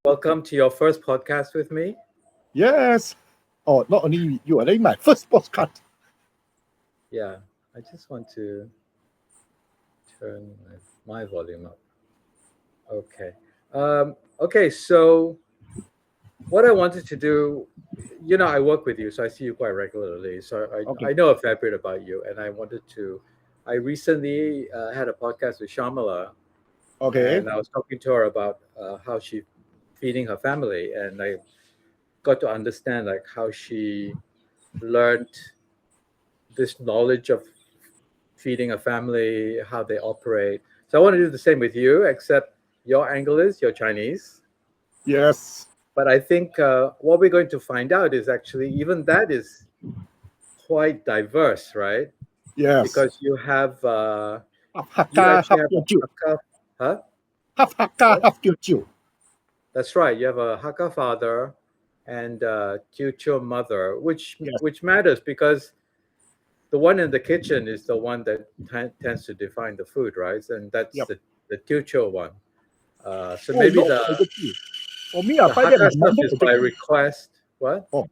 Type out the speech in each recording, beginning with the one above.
Welcome to your first podcast with me. Yes. Oh, not only you, I think my first postcard. Yeah, I just want to turn my volume up. Okay. Okay, so what I wanted to do, I work with you, so I see you quite regularly. So I Okay. know a fair bit about you, and I recently had a podcast with Shamala, Okay. and I was talking to her about how she feeding her family, and I got to understand like how she learned this knowledge of feeding a family, how they operate. So I want to do the same with you, except your angle is you're Chinese. Yes. But I think what we're going to find out is actually even that is quite diverse, right? Yes. Because Half you Hakka, actually half have Teochew. a Hakka, huh? Half Hakka, What? half Teochew. That's right. You have a Hakka father and Teochew mother, Yes. which matters because the one in the kitchen is the one that tends to define the food, right? And that's Yep. the Teochew one. So Oh, maybe no, the exactly. For me, I the find that Hakka my stuff mother is by exactly. request. What? Oh,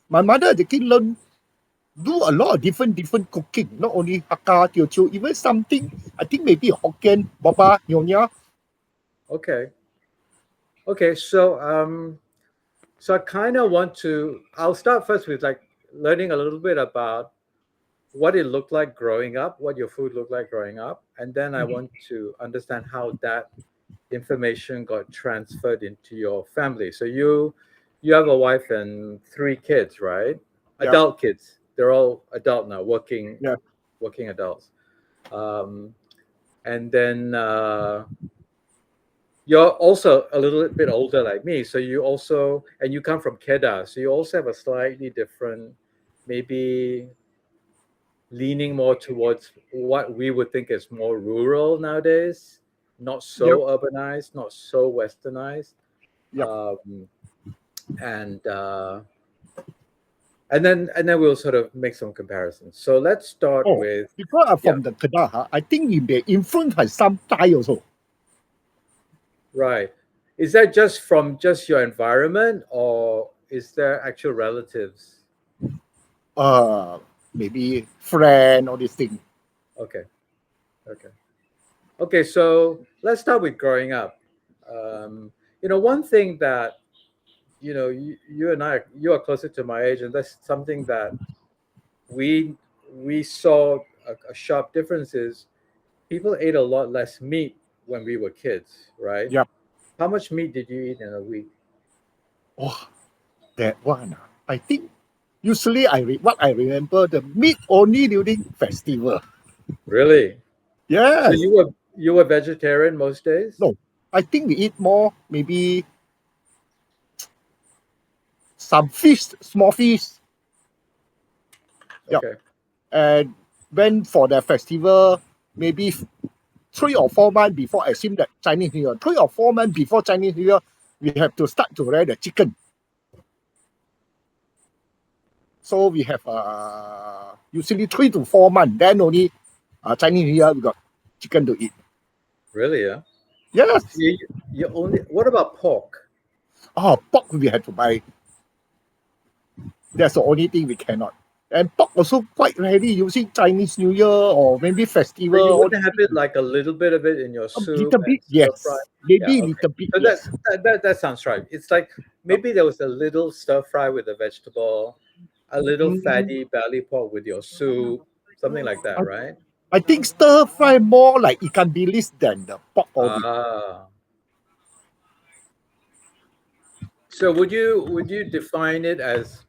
my mother exactly learn do a lot of different cooking. Not only Hakka, Teochew, even something I think maybe Hokkien, Baba, Nyonya. Okay. Okay. So I kind of want to. I'll start first with like learning a little bit about what it looked like growing up, what your food looked like growing up, and then I want to understand how that information got transferred into your family. So you have a wife and three kids, right? Yeah. Adult kids. They're all adult now, Yeah. working adults. Um, and then you're also a little bit older like me, so you come from Kedah, so you also have a slightly different, maybe leaning more towards what we would think is more rural nowadays, not Yep. so urbanized, not so westernized. Yep. Um, and and then we'll sort of make some comparisons. So let's start Oh, with because I'm yeah, from the Kedah, I think we may influence has some Thai also. right. Is that just from just your environment, or is there actual relatives? uh Maybe friend all these things. Okay, okay, okay. So let's start with growing up. One thing that you and you are closer to my age, and that's something that we we saw a sharp difference is people ate a lot less meat when we were kids, right? Yep. How much meat did you eat in a week? Oh, that one. I think usually what I remember the meat only during festival. Really? So Yes. you were vegetarian most days? No. I think we eat more maybe some fish, small fish. Yep. Okay. And when for the festival, maybe 3 or 4 months before, I assume that Chinese New Year, 3 or 4 months before Chinese New Year, we have to start to rear the chicken. So we have usually 3 to 4 months. Then only Chinese New Year we got chicken to eat. Really? Yeah. So Yes. you only. What about pork? Oh, pork we have to buy. That's the only thing we cannot. And pork also quite rarely using Chinese New Year or maybe So festival. you Or wouldn't have it like a little bit of it in your a soup little and bit, stir fry? yes. Yeah, Maybe okay. little bit, So yes. that sounds right. It's like maybe there was a little stir fry with a vegetable, a little Mm, fatty belly pork with your soup, something like that, I, right? I think stir fry more like ikan bilis than the pork all the. Ah. So would you define it as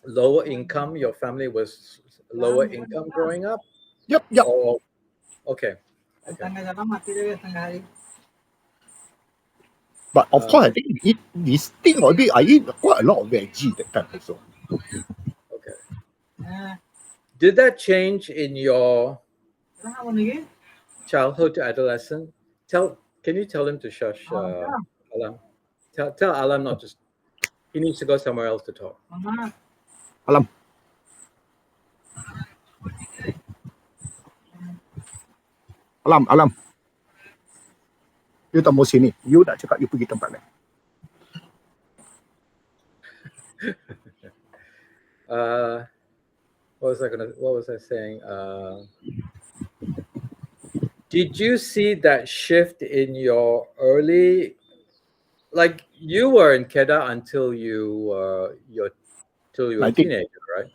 lower income? Your family was lower income growing up? Yep, yep. Or okay. Okay. But of course, I And think we eat this thing or I eat quite a lot of veggie that time also. okay. Did that change in your childhood to adolescent? Can you tell him to shush, Alam? Tell Alam not to. He needs to go somewhere else to talk. Alam, alam. You tak mau sini. You nak cakap you pergi tempat lain. uh, what was I saying? Did you see that shift in your early, like you were in Kedah until you were a 19. teenager, right?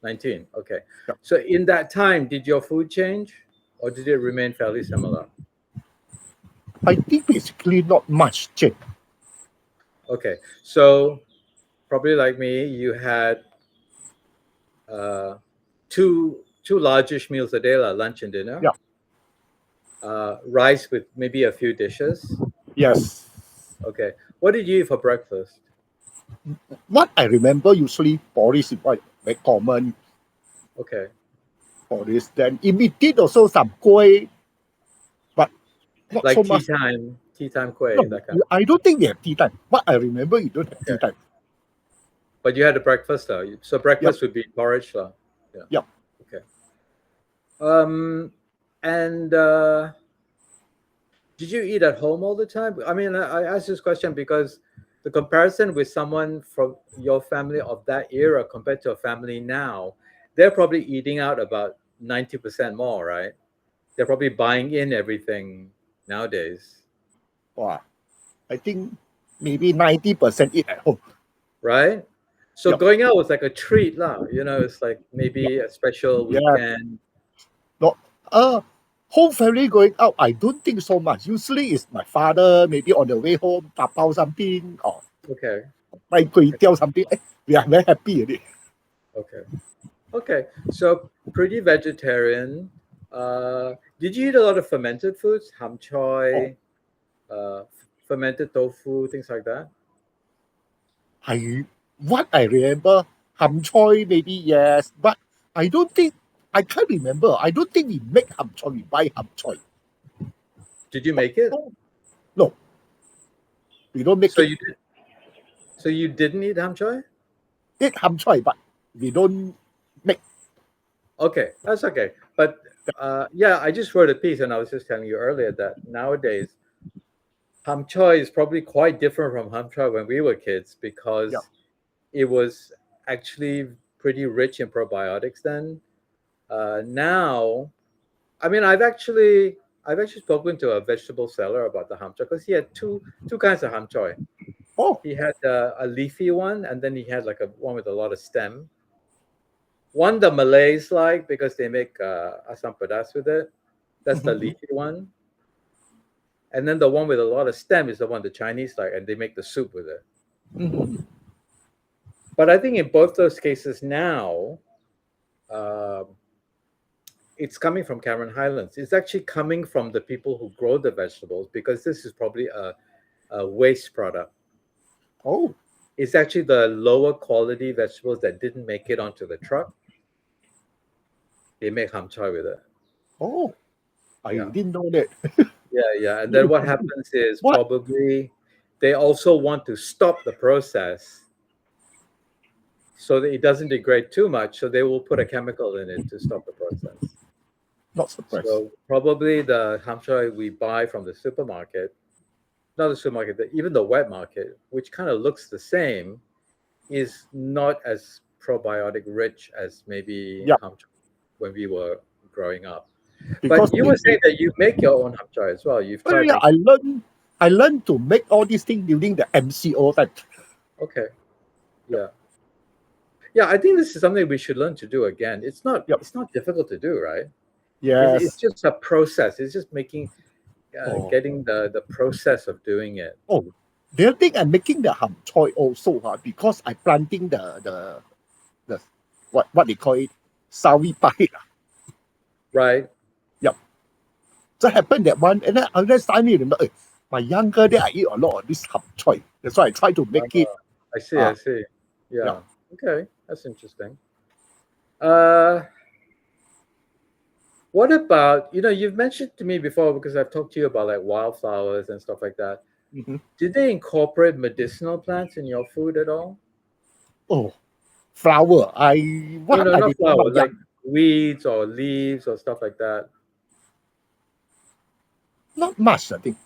19. Okay. Yeah. So in that time, did your food change or did it remain fairly similar? I think basically not much change. Okay. So probably like me, you had uh, two largish meals a day, like lunch and dinner. Yeah. Rice with maybe a few dishes. Yes. Okay. What did you eat for breakfast? What I remember usually porridge is quite very common Okay. for this. Then in between also some kueh, but not Like so much. tea time kueh, No, that kind of. I don't think they have tea time. But I remember you don't have tea Okay. time. But you had a breakfast though. So Yep. breakfast would be porridge lah. Yeah. Yep. Okay. Um, and did you eat at home all the time? I mean, I asked this question because the comparison with someone from your family of that era compared to a family now, they're probably eating out about 90% more, right? They're probably buying in everything nowadays, Wow. I think maybe 90% eat at home. right? So Yep. going out was like a treat, lah. It's like Yep. maybe a special Yeah. weekend. Not whole family going out, I don't think so much. Usually it's my father, maybe on the way home, tapao something or Okay, buy kway teow something. We are very happy with it. okay, okay. So pretty vegetarian. Did you eat a lot of fermented foods? Ham Oh, choy, uh, fermented tofu, things like that? I what I remember, ham choy maybe yes, but I don't think I can't remember. I don't think we make ham choy. We buy ham choy. Did you make it? No, no, we don't make So it. you did. So you didn't eat ham choy? Eat ham choy, but we don't make. Okay, that's okay. But yeah, I just wrote a piece, and I was just telling you earlier that nowadays ham choy is probably quite different from ham choy when we were kids Yeah. because it was actually pretty rich in probiotics then. Now, I mean, I've actually spoken to a vegetable seller about the ham choy because he had two kinds of ham choy. Oh. He had a leafy one, and then he had like a one with a lot of stem. One the Malays like because they make asam pedas with it. That's the Mhm, leafy one. And then the one with a lot of stem is the one the Chinese like, and they make the soup with it. mhm. But I think in both those cases now, um, it's coming from Cameron Highlands. It's actually coming from the people who grow the vegetables because this is probably a waste product. Oh, It's actually the lower quality vegetables that didn't make it onto the truck. They make ham choy with it. oh, I Yeah, didn't know that. yeah. And then what happens is What? probably they also want to stop the process so that it doesn't degrade too much. So they will put a chemical in it to stop the process. Not surprised. So probably the ham choy we buy from the supermarket, not the supermarket, even the wet market, which kind of looks the same, is not as probiotic rich as maybe Yeah, ham choy when we were growing up. because But you they, were saying that you make your own ham choy as well. You've well, tried yeah, making. I learned to make all these things during the MCO time. Okay, Yep. yeah, yeah. I think this is something we should learn to do again. It's not. Yep. It's not difficult to do, right? It's Yes. just a process. It's just making, Oh, getting the process of doing it. oh. The other thing I'm making the ham choy also, because I planting the what they call it, sawi pahit. Right. Yep. So happened that one, and then suddenly remember, my younger day I eat a lot of this ham choy. That's why I try to make it. I see. I Uh, see. yeah. Yeah. Okay. That's interesting. Uh, what about, you've mentioned to me before because I've talked to you about like wildflowers and stuff like that. Mm-hmm. Did they incorporate medicinal plants in your food at all? Oh, flower. No, What no, I not remember, flower, yeah, like weeds or leaves or stuff like that. not much. I think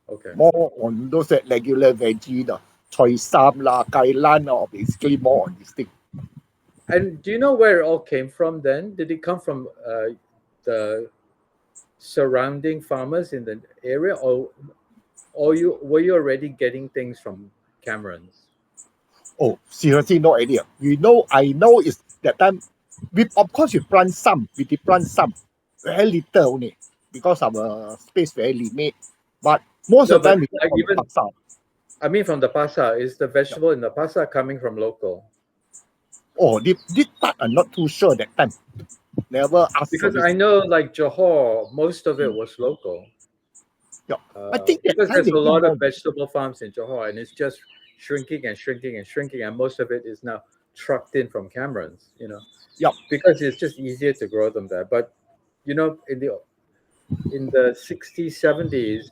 Okay. more on those that regular veggie. choy sam lah, kai lan, or basically more on this thing. And do you know where it all came from then? Did it come from the surrounding farmers in the area, or you were you already getting things from Camerons? Oh, seriously, no idea. I know is that time. We of course we plant some. We did plant some, very little only because our space very limit. But most No, of the but time we get like from the even pasar. I mean from the pasa, is the Yeah. vegetable in the pasa coming from local? Oh, this part I'm not too sure that time. Never asked for Because I this. know like Johor, most of it Mm. was local. Yeah. I think that Because time there's a maybe lot of more. vegetable farms in Johor, and it's just shrinking and shrinking and shrinking, and most of it is now trucked in from Camerons. Yeah. Because it's just easier to grow them there. But in the 60s, 70s,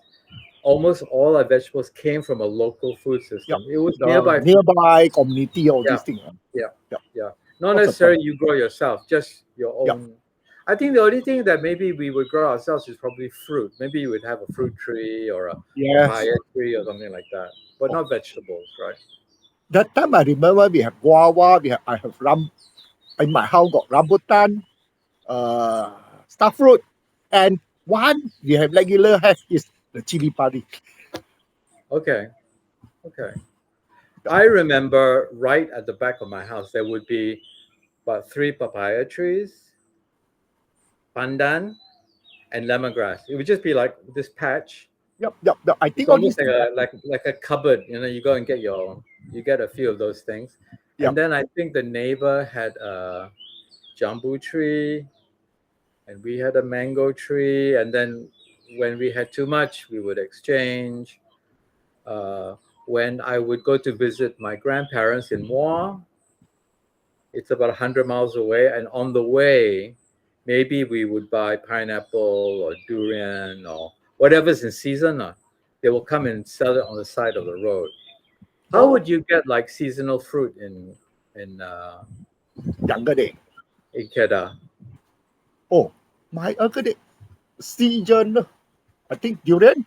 almost all our vegetables came from a local food Yeah. system. It was The nearby food. nearby community, all Yeah, these things. yeah, Yeah. yeah. Not What's the time? necessarily you grow yourself, just your Yeah. own. I think the only thing that maybe we would grow ourselves is probably fruit. Maybe you would have a fruit tree or a Yes. papaya tree or something like that, but Oh. not vegetables, right? That time I remember we have guava, I have in my house got rambutan, uh, star fruit, and one we have regular have is the chili padi. Okay, okay. I remember right at the back of my house there would be about three papaya trees, pandan, and lemongrass. It would just be like this patch. Yep. I It's think all almost these like we have. a cupboard. You go and you get a few of those things, and Yep. then I think the neighbor had a jambu tree, and we had a mango tree, and then when we had too much, we would exchange. Uh, when I would go to visit my grandparents in Moa, it's about 100 miles away, and on the way, maybe we would buy pineapple or durian or whatever's in season. They will come and sell it on the side of the road. How Oh, would you get like seasonal fruit in younger day. in Kedah? Oh, my younger day season. I think durian.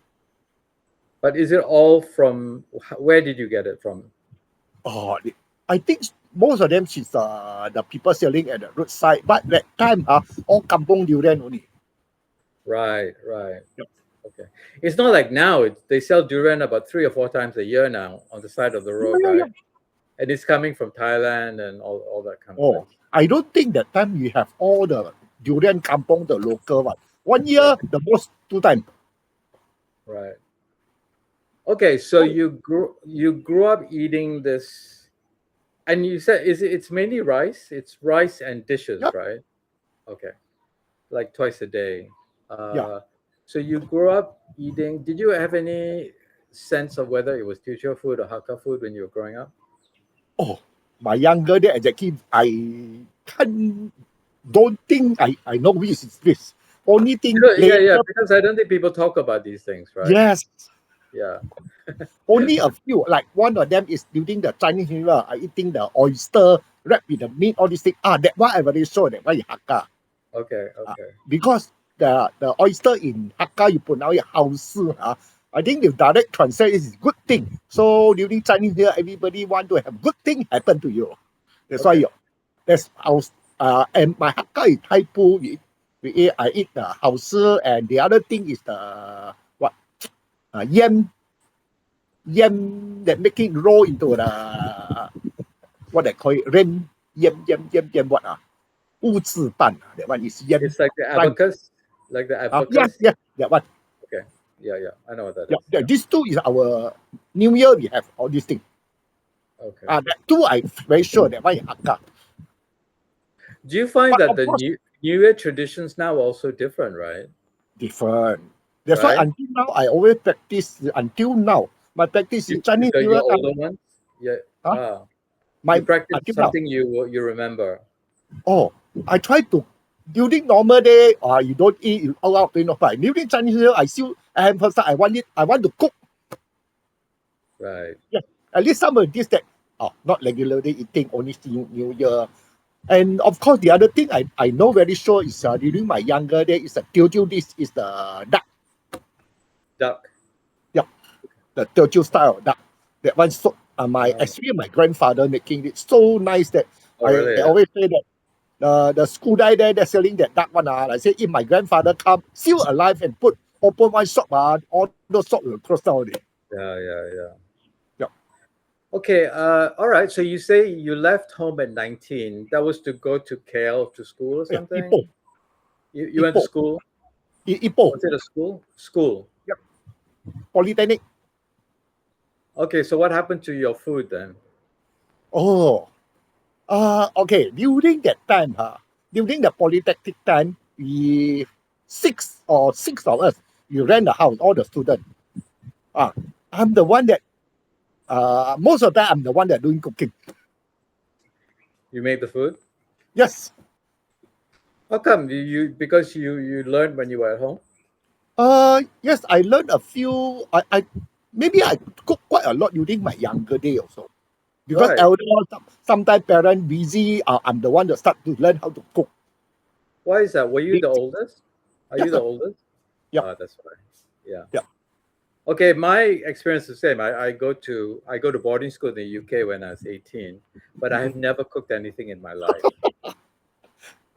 But is it all from where did you get it from? Oh, I think most of them is the people selling at the roadside. But that time, all kampong durian only. Right, right. Yep. Okay. It's not like now. They sell durian about 3 or 4 times a year now on the side of the road, Yeah. right? And it's coming from Thailand and all that kind of Oh, place. I don't think that time we have all the durian kampong, the local one. One Right, year, the most 2 times. right. Okay, so you grew up eating this, and you said it's mainly rice. It's rice and dishes, Yeah, right? Okay, like twice a day. yeah. Uh, so you grew up eating. Did you have any sense of whether it was Teochew food or Hakka food when you were growing up? Oh, my younger day exactly, I can't, don't think I know which is this. Only thing Yeah, yeah. later, Because I don't think people talk about these things, right? yes, Yeah. only a few. Like one of them is during the Chinese New Year, I eating the oyster wrapped with the meat, all these things. That one I very sure that one is Hakka. Okay. Uh, Okay. because the oyster in Hakka, you pronounce it 好事. I think the direct translate is good thing. So during Chinese New Year, everybody want to have good thing happen to you. That's why Okay. that's our and my Hakka is Thai food. I eat the 好事 and the other thing is the what yam that make it roll into the what they call it yam what 乌字蛋 that one is yam It's like the prime. abacus, like the abacus. Yeah, that one. Okay. Yeah, yeah. I know what that Yeah, is. Yeah. these two is our New Year. We have all these things. Okay. That two I very sure that one is Hakka. Do you find But that of the course, New Year traditions now are also different, right? different. That's why Right? until now I always practice. Until now, my practice is Chinese New Your Year time. older ones? Yeah. Huh? You My practice until now. something you remember. Oh, I try to during normal day. You don't eat. You all out. But during Chinese New Year, I am first. I want it. I want to cook. Right. Yeah, at least some of this that not regularly eating only New Year. And of course, the other thing I know very sure is during my younger day is the Teochew dish is the duck. Duck. Yeah, the Teochew style duck. That one so My Oh, especially my grandfather making it so nice that oh I really? Yeah. always say that the school guy there they're selling that duck one. I say if my grandfather come still alive and put open one shop, all those shop will close down already. Yeah, yeah, yeah. Yeah. Okay, all right. So you say you left home at 19. That was to go to KL to school or Yeah. Ipoh, something? You went to Ipoh, school? Ipoh. Was it a school? School. Yeah. Polytechnic. Okay, so what happened to your food then? Oh, okay. During that time, during the polytechnic time, we six of us, we rent a house, all the students. Ah, I'm the one that most of the time I'm the one that doing cooking. You made the food? Yes. How come? You because you learned when you were at home? Yes, I learned a few. I maybe I cook quite a lot during my younger day also. Because Right. elder sometimes parent busy, I'm the one that start to learn how to cook. Why is that? Were you the Basic. oldest? Are Yes, you the sir. oldest? Yep. Ah, that's why. Yeah. Yep. Okay, my experience is the same. I go to boarding school in the UK when I was 18, but I Mhm. have never cooked anything in my life.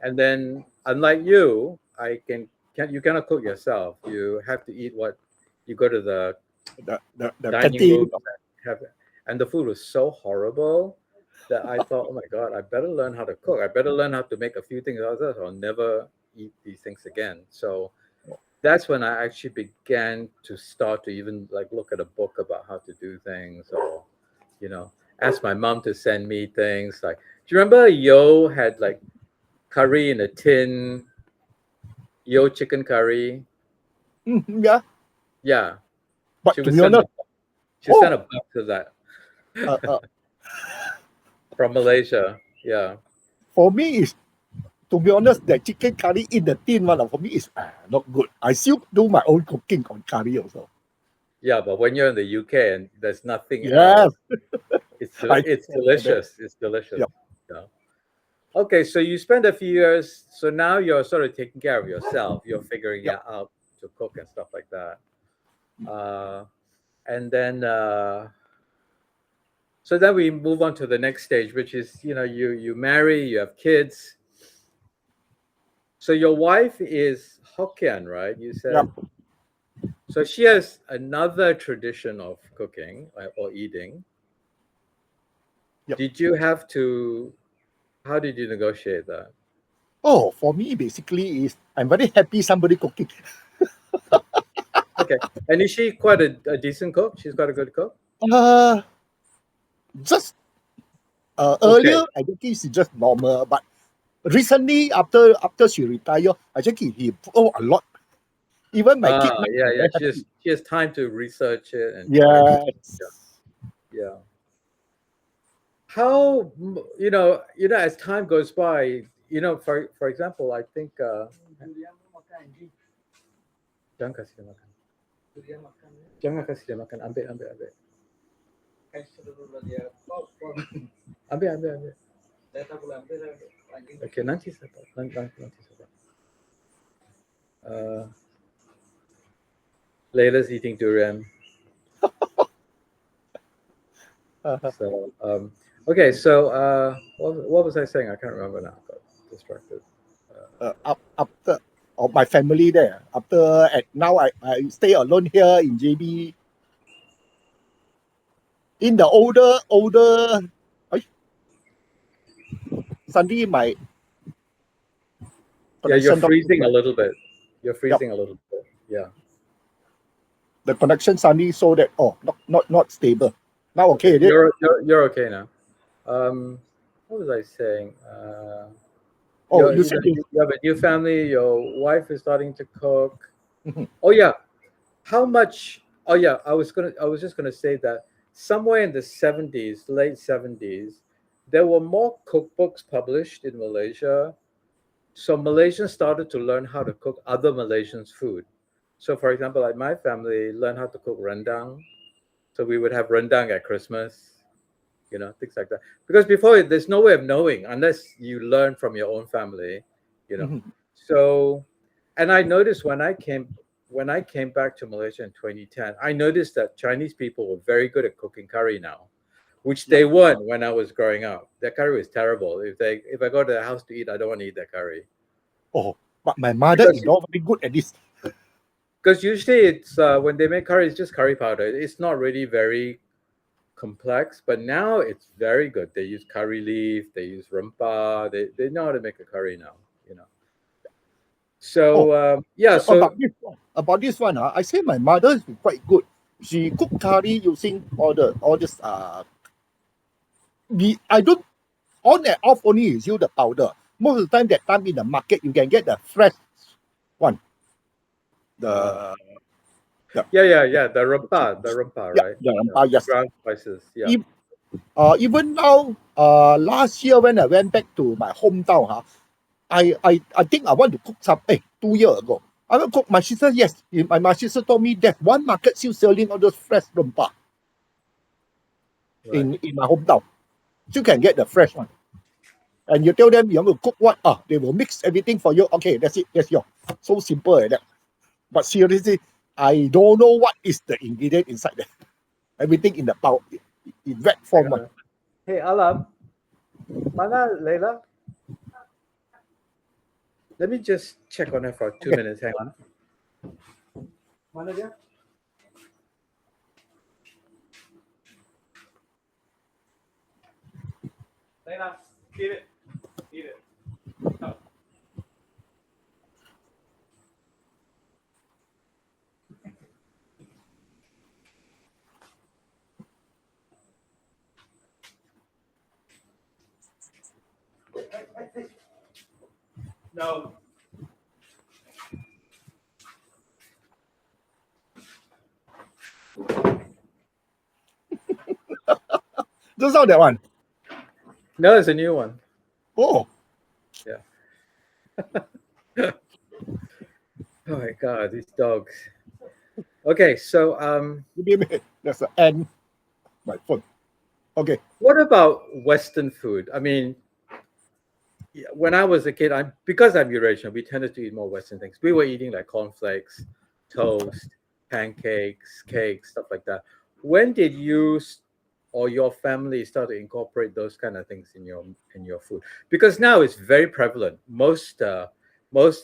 And then, unlike you, you cannot cook yourself. You have to eat what you go to the The dining canteen. room and have, and the food was so horrible that I thought, oh my god, I better learn how to cook. I better learn how to make a few things, others I'll never eat these things again. So that's when I actually began to start to even like look at a book about how to do things, or you know, ask my mom to send me things. Like, do you remember Yo had like curry in a tin, Yo chicken curry? Mhm, yeah. Yeah, But she to would be send honest, a she sent oh, a box of that uh, uh, from Malaysia. Yeah, for me is to be honest, the chicken curry in the tin one for me is not good. I still do my own cooking on curry also. yeah, but when you're in the UK and there's nothing Yes, else, it's I it's can for that. delicious. It's delicious. Yep. Yeah. Okay, so you spend a few years, so now you're sort of taking care of yourself. You're figuring Yep. it out to cook and stuff like that. Uh, and then, so then we move on to the next stage, which is, you marry, you have kids. So your wife is Hokkien, right? You Yep. said. So she has another tradition of cooking or eating. Yep. Did you have to? How did you negotiate that? Oh, for me basically is I'm very happy somebody cooking. Okay, and is she quite a decent cook? She's quite a good cook. Uh, just Okay. earlier I think it's just normal, but recently after she retired, I think he oh a lot. Even my kid now Yeah, are yeah. very happy. She has time to research it and try to. Yes. Yeah, yeah. As time goes by, for example, I think jangan kasih dia makan. Jangan kasih dia makan. Ambil, ambil, ambil. Ambil, ambil, ambil. Okay, nanti sabar. Nanti sabar. Uh, Layla's eating durian. So, okay. So, what was I saying? I can't remember now. Got distracted. After of my family there. After at now I stay alone here in JB. In the older ay, suddenly my Yeah, you're connection not good freezing a here. little bit. You're Yep. freezing a little bit. Yeah. The connection suddenly so that not stable. Now okay, Okay. is it? You're okay now. What was I saying? Oh, you said you You have a new family. Your wife is starting to cook. mhm, Oh yeah. How much? Oh yeah. I was just gonna say that somewhere in the 70s, late 70s, there were more cookbooks published in Malaysia. So Malaysians started to learn how to cook other Malaysians' food. So, for example, like my family learned how to cook rendang. So we would have rendang at Christmas, things like that. Because before, there's no way of knowing unless you learn from your own family, you know. mhm, So, and I noticed when I came back to Malaysia in 2010, I noticed that Chinese people were very good at cooking curry now. which Yeah. they weren't when I was growing up. Their curry was terrible. If I go to the house to eat, I don't want to eat their curry Oh, but my mother because is not very good at this. usually it's when they make curry, it's just curry powder. It's not really very complex, but now it's very good. They use curry leaf, they use rumpa, they know how to make a curry now, you know. Oh, So yeah, so so about this one, I say my mother is quite good. She cook curry using all this I don't on and off only is use the powder. Most of the time that time in the market you can get the fresh one. uh, The the, yeah, the rumpa, yeah, right? Yeah, the yes. ground spices. Yeah, E- Even now, last year when I went back to my hometown, I think I want to cook some. 2 years ago, I will cook. My sister, yes, my sister told me that one market still selling all those fresh rempah right. in my hometown. You can get the fresh one, and you tell them you want to cook what? They will mix everything for you. Okay, that's it. That's your so simple like that. But seriously, I don't know what is the ingredient inside there. Everything in the power in wet Hang form one. on. Hey, Alam, mana Layla? Let me just check on her for two Okay. minutes. Hang on. Mana dia? Layla, eat it. Eat it. Oh. No. Just how that one. No, it's a new one. Oh, Yeah. Oh my God, these dogs. Okay, so give me a minute. That's the end. My phone. Okay. what about Western food? I mean, yeah, when I was a kid, I'm because I'm Eurasian, we tended to eat more Western things. We were eating like cornflakes, toast, pancakes, cakes, stuff like that. When did or your family start to incorporate those kind of things in your food? Because now it's very prevalent. Most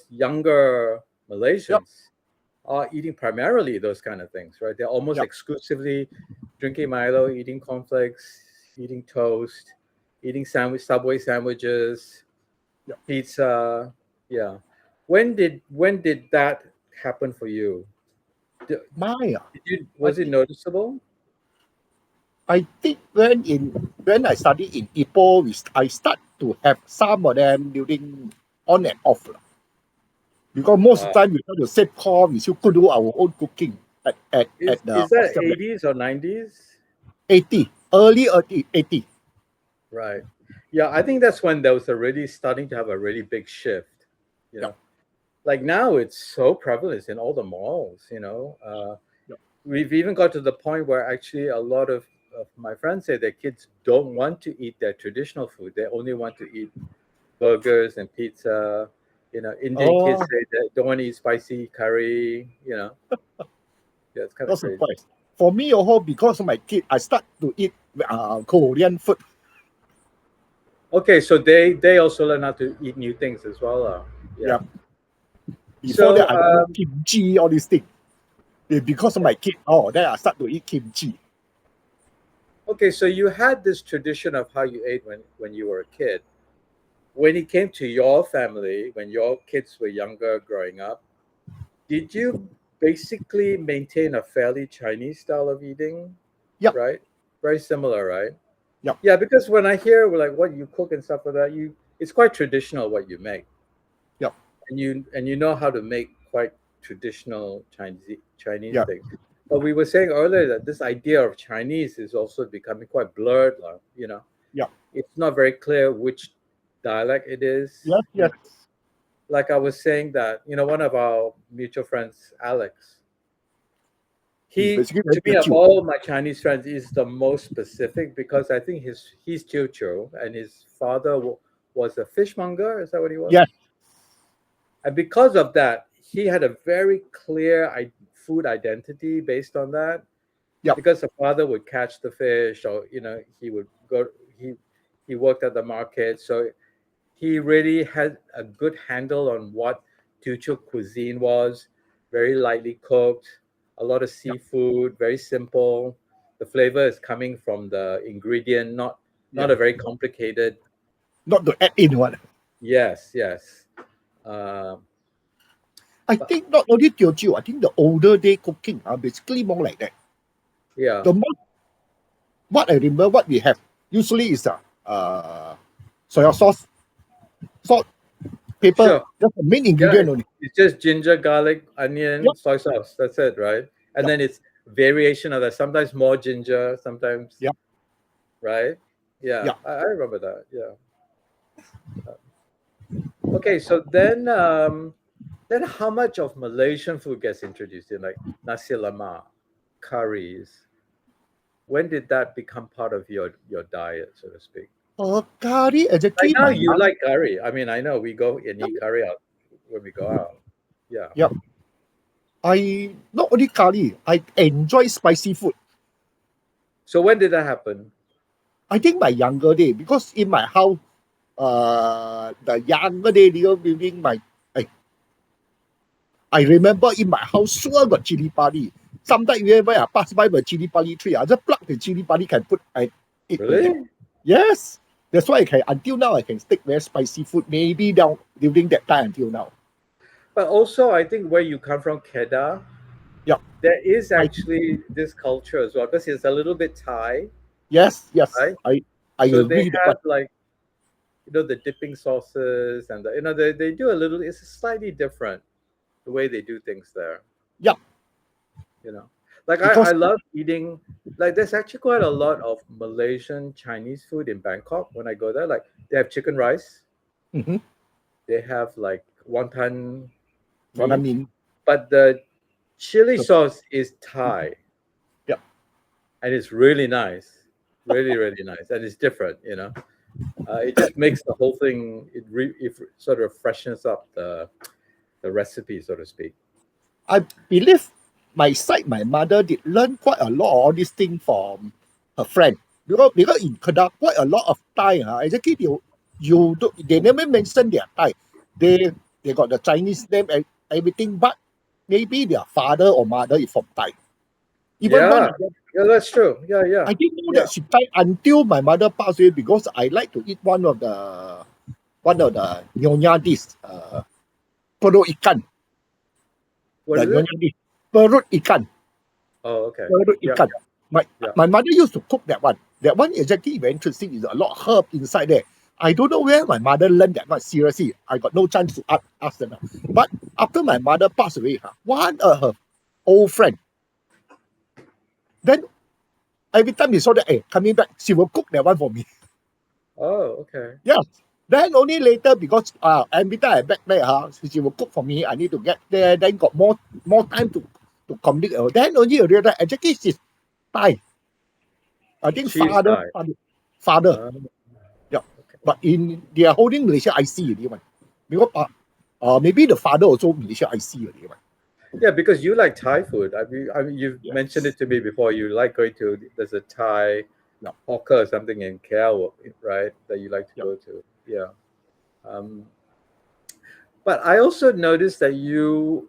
younger Yep. Malaysians are eating primarily those kind of things, right? They're almost Yep. exclusively drinking Milo, eating cornflakes, eating toast, eating Subway sandwiches, Yep. pizza. Yeah. When did that happen for you? Did, My, I was it think noticeable? when I studied in Ipoh, I start to have some of them during on and off lah. Because most of Uh, the time we try to save cost, we still could do our own cooking is at the is that hostel there. 80s or 90s? 80, early 80. Right. Yeah, I think that's when there was a really starting to have a really big shift. You Yep. know, like now it's so prevalent in all the malls. Yep. We've even got to the point where actually a lot of my friends say their kids don't want to eat their traditional food. They only want to eat burgers and pizza. Indian kids Oh, say they don't want to eat spicy curry. Yeah, it's kind not of crazy. surprised. For me, also because of my kid, I start to eat Korean food. Okay, so they also learn how to eat new things as well. Yeah. Yeah. Before that, So I don't know kimchi, all these things. Because of yeah. my kid, then I start to eat kimchi. Okay, so you had this tradition of how you ate when you were a kid. When it came to your family, when your kids were younger growing up, did you basically maintain a fairly Chinese style of eating? Yep. Right? Very similar, right? Yep. Yeah, because when I hear like what you cook and stuff like that, it's quite traditional what you make, Yep. and you know how to make quite traditional Chinese Yep. things. But we were saying earlier that this idea of Chinese is also becoming quite blurred. Yep. It's not very clear which dialect it is. Yes. Yes. Like I was saying that one of our mutual friends, Alex, He's he basically very to me of Teochew. all my Chinese friends is the most specific because I think he's Teochew and his father was a fishmonger. Is that what he was? Yes. And because of that, he had a very clear food identity based on that. Yep. because the father would catch the fish, or he would go. He he worked at the market, so he really had a good handle on what Teochew cuisine was. Very lightly cooked, a lot of Yep. seafood, very simple. The flavor is coming from the ingredient, not Yep. a very complicated. Not to add in one. Yes, yes. Um, I but think not only Teochew, I think the older day cooking are basically more like that. yeah, The most what I remember what we have usually is uh soy sauce, salt, pepper. sure. That's the main Yeah, ingredient only. it's just ginger, garlic, onion, Yep, soy sauce. That's it, right? And yep, then it's variation of that. Sometimes more ginger, sometimes, yep, right? Yeah, yep. I remember that. Yeah. Okay, so then how much of Malaysian food gets introduced in, like nasi lemak, curries? When did that become part of your diet, so to speak? Curry Like exactly now my you mom. like curry. I mean, I know we go and eat curry out when we go out. Yeah. Yep. I not only curry, I enjoy spicy food. So when did that happen? I think my younger day, because in my house, the younger day, building my I remember in my house sure got chili padi. Sometimes whenever I pass by the chili padi tree, I just pluck the chili padi can put I eat with them. Really? Yes. That's why I can until now I can stick very spicy food, maybe down during that time until now. But also, I think where you come from, Kedah, Yeah. there is I actually this culture as well because it's a little bit Thai, yes, yes. right? I So they agree that have one. like the dipping sauces and they do a little. It's slightly different the way they do things there. Yeah. You know, like I Because love eating. Like there's actually quite a lot of Malaysian Chinese food in Bangkok when I go there. Like they have chicken rice, mm-hmm, they have like wonton what I mee, mean. but the chili So, sauce is Thai yeah. and it's really nice, really really nice, and it's different. It just makes the whole thing. It sort of freshens up the recipe, so to speak. I believe my side, my mother did learn quite a lot of all these things from her friend. Because in Kedah, quite a lot of Thai, exactly they never mention their Thai. They they got the Chinese name and everything, but maybe their father or mother is from Thai. Even one Yeah, of them, yeah, that's true. Yeah, yeah, I didn't know yeah. that she Thai until my mother passed away because I like to eat one of the nyonya dish, perut ikan, What the is it? nyonya dish, perut ikan. Oh, okay. Perut Yeah, ikan. My yeah. my mother used to cook that one. That one is actually very interesting. There's a lot of herb inside there. I don't know where my mother learned that much. Seriously, I got no chance to ask them. But after my mother passed away, one of her old friend, then every time he saw that, hey, coming back, she will cook that one for me. Oh, okay. Yes. Then only later because every time I back there, she will cook for me. I need to get there. Then got more time to communicate. Then only I realize actually she's Thai. I think She's father, Thai. father, father. Oh, Yeah. okay. But in they are holding Malaysia IC already one. Because maybe the father also Malaysia IC already one. Yeah, because you like Thai food. I mean, you've mentioned Yes. it to me before. You like going to there's a Thai Yeah. hawker or something in KL, right? That you like to Yeah. go to. Yeah. Um, but I also noticed that you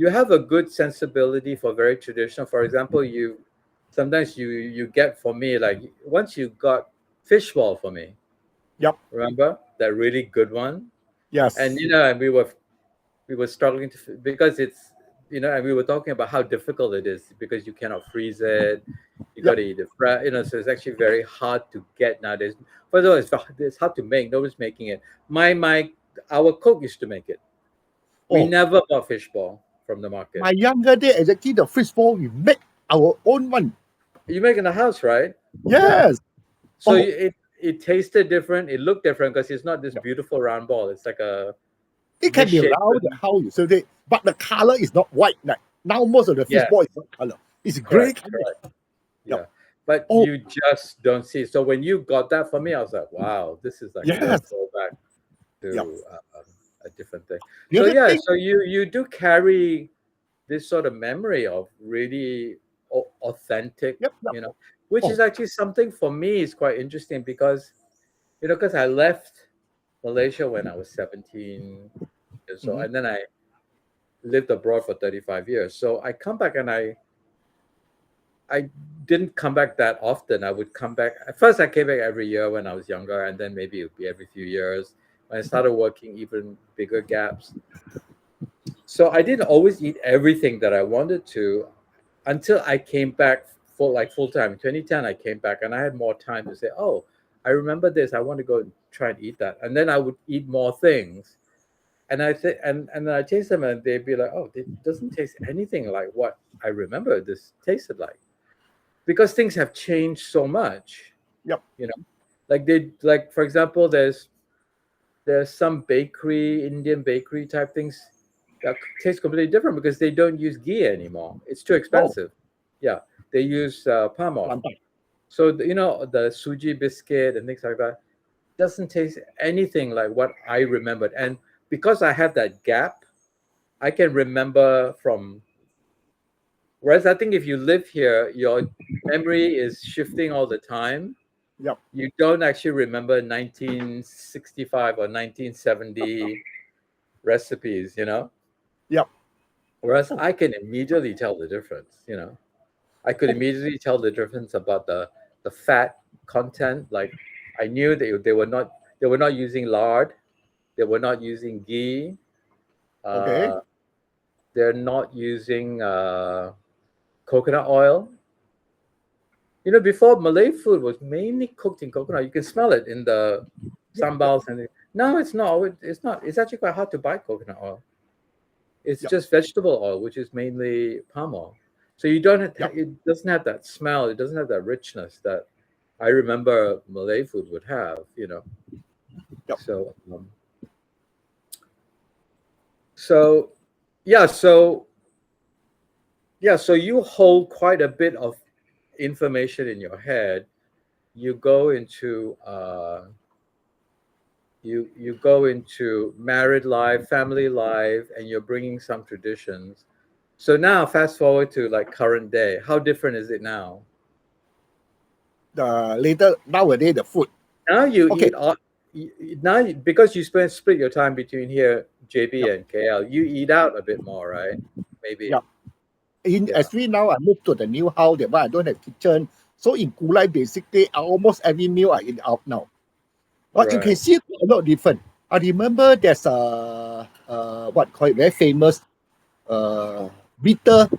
have a good sensibility for very traditional. For example, you sometimes you get for me like once you got fishball for me. Yep. Remember that really good one? And Yes. and we were struggling because it's and we were talking about how difficult it is because you cannot freeze it. You got Yep. to eat it fresh. So it's actually very hard to get nowadays. First of all, it's hard to make. Nobody's making it. My our cook used to make it. We Oh, never bought fishball from the market. my younger day exactly the fish ball we make our own one. You make in the house, right? Yeah. Yes. So Oh, it tasted different. It looked different because it's not this yeah. beautiful round ball. It's like a It can be round misshapen. how you serve it, but the color is not white. Like now most of the fish Yes, ball is white color. It's gray correct, color. correct. Yep. Yeah, but Oh, you just don't see. So when you got that for me, I was like, wow, this is like a real yes. throwback Yep. to a different thing. The So other yeah, thing, so you do carry. this sort of memory of really authentic, Yep, yep. you know, which is Oh, actually something for me is quite interesting because, you know, because I left Malaysia when I was 17 years old, mhm, and then I lived abroad for 35 years. So I come back and I didn't come back that often. I would come back. At first, I came back every year when I was younger, and then maybe it would be every few years. When I started working, even bigger gaps. So I didn't always eat everything that I wanted to until I came back full time. In 2010, I came back and I had more time to say, "Oh, I remember this. I want to go and try and eat that." And then I would eat more things, and I think and then I taste them, and they'd be like, "Oh, it doesn't taste anything like what I remember this tasted like," because things have changed so much. yep. You know, like for example, there's some bakery, Indian bakery type things that taste completely different because they don't use ghee anymore. It's too Oh, expensive. Yeah, they use palm oil. lantai. So you know the suji biscuit and things like that doesn't taste anything like what I remembered. And because I have that gap, I can remember from. Whereas I think if you live here, your memory is shifting all the time. Yep, You don't actually remember 1965 or 1970 recipes, you know? yep. Whereas Oh, I can immediately tell the difference, you know? I could oh, immediately tell the difference about the fat content. Like I knew they were not using lard, they were not using ghee, okay. uh, they're not using coconut oil. You know, before Malay food was mainly cooked in coconut. You can smell it in the Yep, yep, sambals and no, it's not. It's not. It's actually quite hard to buy coconut oil. It's yep, just vegetable oil, which is mainly palm oil. So you don't. yep, It doesn't have that smell. It doesn't have that richness that I remember Malay food would have. You know. yep. So so yeah. So you hold quite a bit of information in your head. You go into you go into married life, family life, and you're bringing some traditions. So now, fast forward to like current day. How different is it now? The later nowadays the food. Now you Okay. eat all. Because you split your time between here, JB Yep, and KL. You eat out a bit more, right? Maybe. yep. In Yeah. actually now I moved to the new house that I don't have kitchen. So in Kulai basically almost every meal I eat out now. But you can Right. see a lot different. I remember there's what call it very famous uh bitter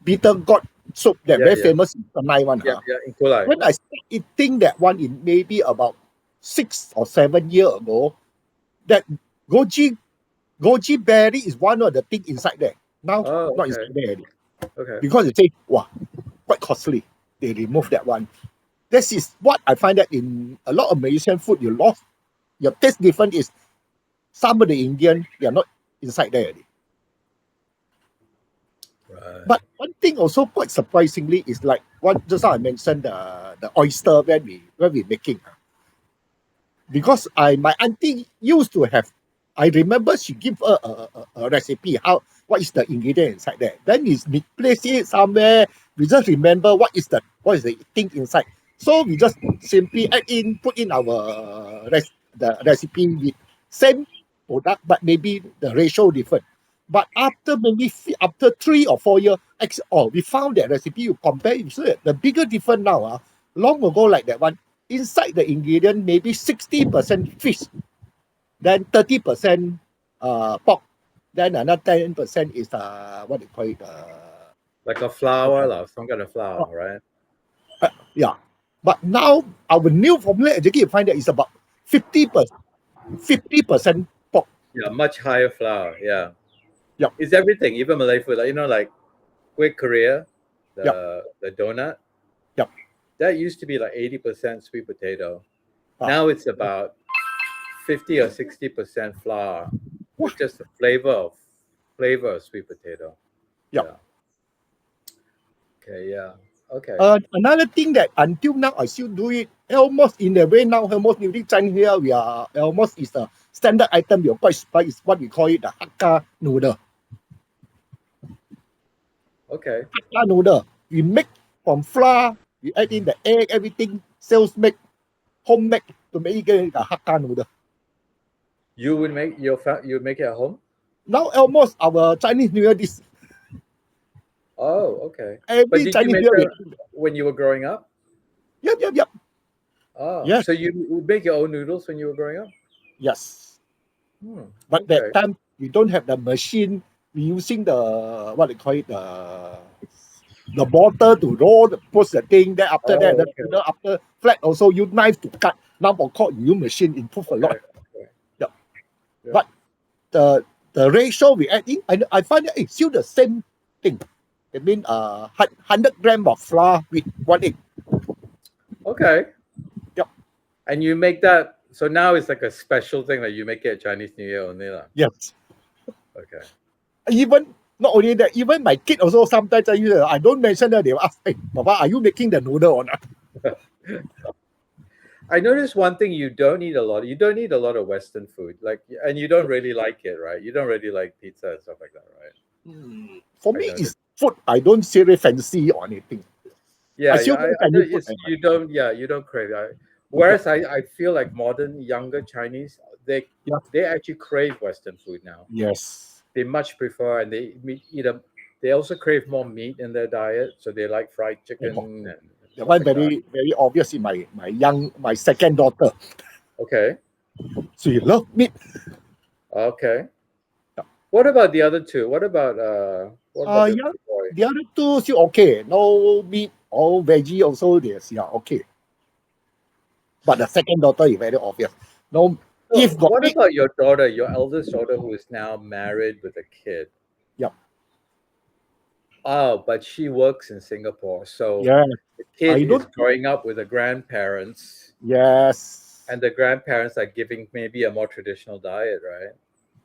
bitter gourd soup that Yeah. very Yeah. famous in Penang one. Yeah. Yeah. In Kulai. When I started eating that one in maybe about 6 or 7 years ago, that goji goji berry is one of the thing inside there. Now Oh, not okay. inside there already. Okay. Because they say, wow, quite costly. They remove that one. This is what I find that in a lot of Malaysian food you lost. Your taste different is some of the Indian, they are not inside there already. Right. But one thing also quite surprisingly is like what just now I mentioned the oyster when we making. Because my auntie used to have, I remember she give her a recipe how what is the ingredient inside there. Then we place it somewhere. We just remember what is the thing inside. So we just simply put in our the recipe with same product, but maybe the ratio different. But after maybe after 3 or 4 years, we found that recipe. You compare it, so the bigger difference now. Long ago like that one, inside the ingredient maybe 60% fish, then 30% pork, then another 10% is what do you call it? Like a flour, Uh, lah, some kind of uh, flour, right? yeah. But now our new formula actually you find that it's about 50%, 50% pork. Yeah, much higher flour. Yeah. Yep, It's everything, even Malay food. Like you know, like Quick Korea, yep, the donut. yep. That used to be like 80% sweet potato. Ah, Now it's about 50 or 60% flour wah, with just the flavor of sweet potato. yep. Yeah. Okay. Yeah. Okay. Another thing that until now I still do it almost in the way now, almost during Chinese here, we are almost is a standard item. We are quite surprised is what we call it the Hakka noodle. Okay. Hakka noodle. We make from flour, we add in the egg, everything, sales make, home make to make it a Hakka noodle. You would make you would make it at home? Now almost our Chinese New Year this Oh, okay. But every did you Chinese make New Year that when you were growing up? yep. Oh, Yes, so you would make your own noodles when you were growing up? yes. Hmm. But that Okay. time we don't have the machine. We using the what they call it the bottle to roll, push the thing. Then after that, Oh, the okay. noodle after flat also use knife to cut. Now of course you use machine improve a Okay. lot. Okay. Yeah. Yeah. But the ratio we add in, I find that it's still the same thing. It means 100 grams of flour with 1 egg. Okay. Yep. And you make that so now it's like a special thing that you make it at Chinese New Year only lah. Yes. Okay. Even not only that, even my kid also sometimes I don't mention that they will ask, hey, Papa, are you making the noodle or not? I noticed one thing you don't eat a lot. You don't eat a lot of Western food, like, and you don't really like it, right? You don't really like pizza and stuff like that, right? For I me, noticed. it's food. I don't seriously fancy or anything. I Yeah, still yeah. like I know Chinese food it's very much. you don't. Yeah, you don't crave. Yep. Whereas I feel like modern younger Chinese, Yep. they actually crave Western food now. Yes. They much prefer, and eat them. They also crave more meat in their diet, so they like fried Oh, chicken and that stuff one like that. very obvious in my second daughter. Okay, She love meat. okay. Yep. What about the other two? What about Yeah. the boy? The other two still okay. No meat, all veggie also there's okay. But the second daughter is very obvious. No, So, if got what meat, about your daughter, your eldest daughter, who is now married with a kid? yep. Oh, but she works in Singapore, so Yeah. the kid I is don't. growing up with the grandparents, Yes. and the grandparents are giving maybe a more traditional diet, right?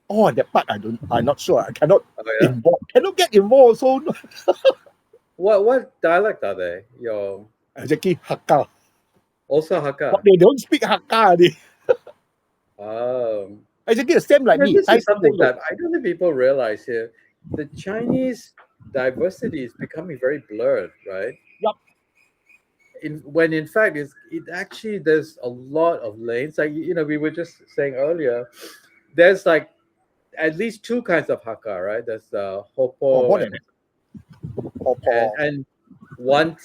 Oh, that part I don't. I'm not sure. I cannot Oh yeah. involve. Cannot get involved. So What dialect are they? Your exactly Hakka. also But Hakka. they don't speak Hakka. They Um, exactly the same like me. this Thai is people something also. that I don't think people realize here. The Chinese diversity is becoming very blurred, right? Yup. When in fact it actually there's a lot of lanes. Like we were just saying earlier, there's like at least two kinds of Hakka, right? There's the Oh, more Hopo than that. Paw paw. and one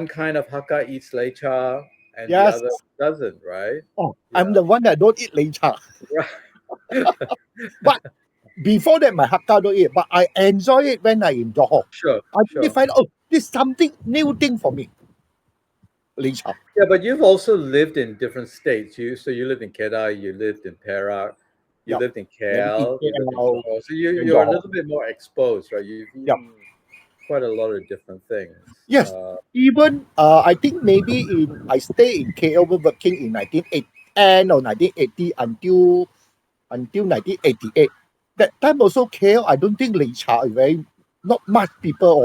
kind of Hakka eats lecha and the Yes. other doesn't, right? Oh, I'm Yeah. the one that don't eat lecha. Right. But before that, my Hakka don't eat. But I enjoy it when I in Johor. Sure, I really sure. find this something new thing for me. Lecha. Yeah, but you've also lived in different states. You lived in Kedah, you lived in Perak, you Yup. lived in Then eat KL, you lived in KL, Johor. So then you're a Johor. little bit more exposed, right? You've Yup. eaten quite a lot of different things. Yes. Even I think maybe I stay in KL Burger King in 1980 end of 1980 until 1988. That time also KL, I don't think Lei Cha is very not much people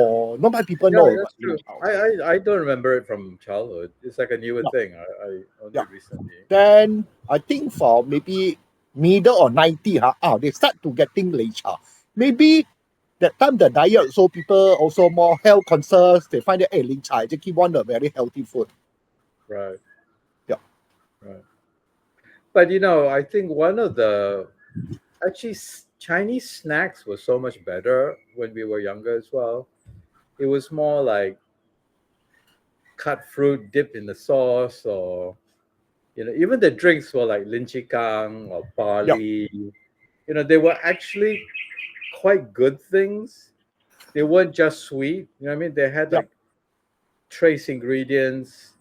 Yeah, know about that's Lei true. Cha I, also. I don't remember it from childhood. It's like a newer Yeah, thing. I only yeah. recently. Then I think for maybe middle or 90, they start to getting Lei Cha. Maybe that time the diet, so people also more health concerns. They find that hey, Lei Cha actually one a very healthy food. Right, Yeah, right. But I think one of the actually Chinese snacks was so much better when we were younger as well. It was more like cut fruit dipped in the sauce, or even the drinks were like lychee kang or yeah, barley. They were actually quite good things. They weren't just sweet. You know what I mean? They had yeah. like trace ingredients,